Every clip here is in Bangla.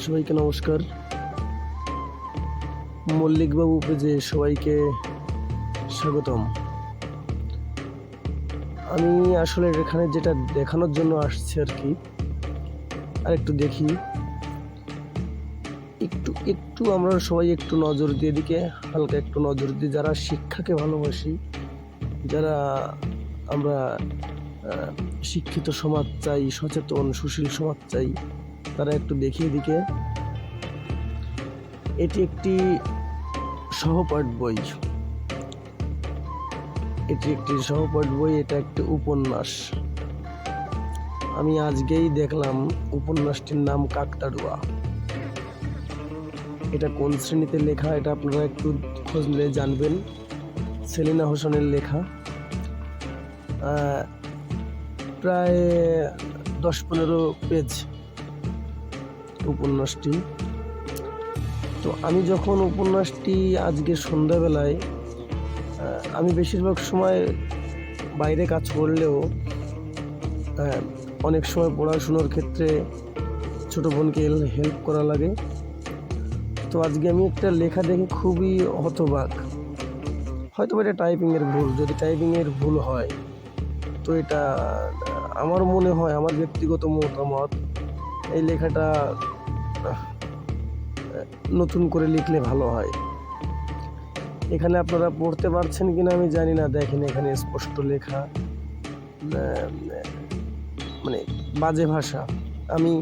সবাইকে নমস্কার। মল্লিকবাবু পেজে সবাইকে স্বাগতম। আমি আসলে এখানে যেটা দেখানোর জন্য আসছি আর কি, আর একটু দেখি, একটু আমরা সবাই একটু নজর দিয়ে দিকে হালকা একটু নজর দিই। যারা শিক্ষাকে ভালোবাসি, যারা আমরা শিক্ষিত সমাজ চাই, সচেতন সুশীল সমাজ চাই, তারা একটু দেখিয়ে দিকে। এটি একটি সহপাঠ বই, এটা একটি উপন্যাস। আমি আজকেই দেখলাম উপন্যাসটির নাম কাকতাড়ুয়া। এটা কোন শ্রেণীতে লেখা এটা আপনারা একটু খুঁজলে জানবেন। সেলিনা হোসেনের লেখা, প্রায় 10-15 পেজ উপন্যাসটি। তো আমি যখন উপন্যাসটি আজকে সন্ধ্যাবেলায়, আমি বেশিরভাগ সময় বাইরে কাজ করলেও অনেক সময় পড়াশুনোর ক্ষেত্রে ছোটো বোনকে হেল্প করা লাগে। তো আজকে আমি একটা লেখা দেখে খুবই হতবাক। হয়তো এটা টাইপিংয়ের ভুল, যদি টাইপিংয়ের ভুল হয় তো এটা আমার মনে হয়, আমার ব্যক্তিগত মতামত, এই লেখাটা নতুন করে লিখলে ভালো হয়। এখানে আপনারা পড়তে পারছেন কিনা আমি জানি না। দেখেন এখানে স্পষ্ট লেখা, মানে বাজে ভাষা আমি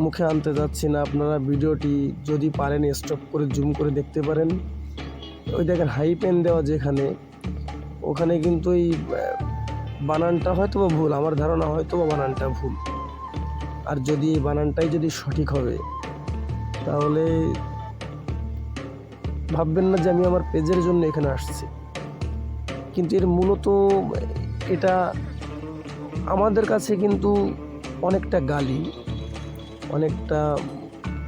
মুখে আনতে যাচ্ছি না। আপনারা ভিডিওটি যদি পারেন স্টপ করে জুম করে দেখতে পারেন। ওই দেখেন হাই পেন দেওয়া যেখানে, ওখানে কিন্তু এই বানানটা হয়তো বা ভুল, আমার ধারণা হয়তো বা বানানটা ভুল। আর যদি এই বানানটাই যদি সঠিক হবে তাহলে ভাববেন না যে আমি আমার পেজের জন্য এখানে আসছি। কিন্তু এর মূলত এটা আমাদের কাছে কিন্তু অনেকটা গালি, অনেকটা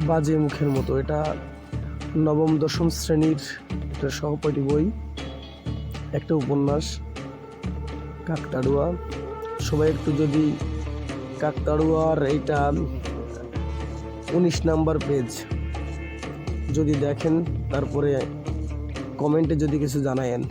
বাজে মুখের মতো। এটা 9ম-10ম শ্রেণীর একটা সহপাঠী বই, একটা উপন্যাস কাকতাড়ুয়া। সবাই একটু যদি কাকতাড়ুয়ার এইটা 19 নাম্বার পেজ যদি দেখেন, তারপরে কমেন্টে যদি কিছু জানায়েন।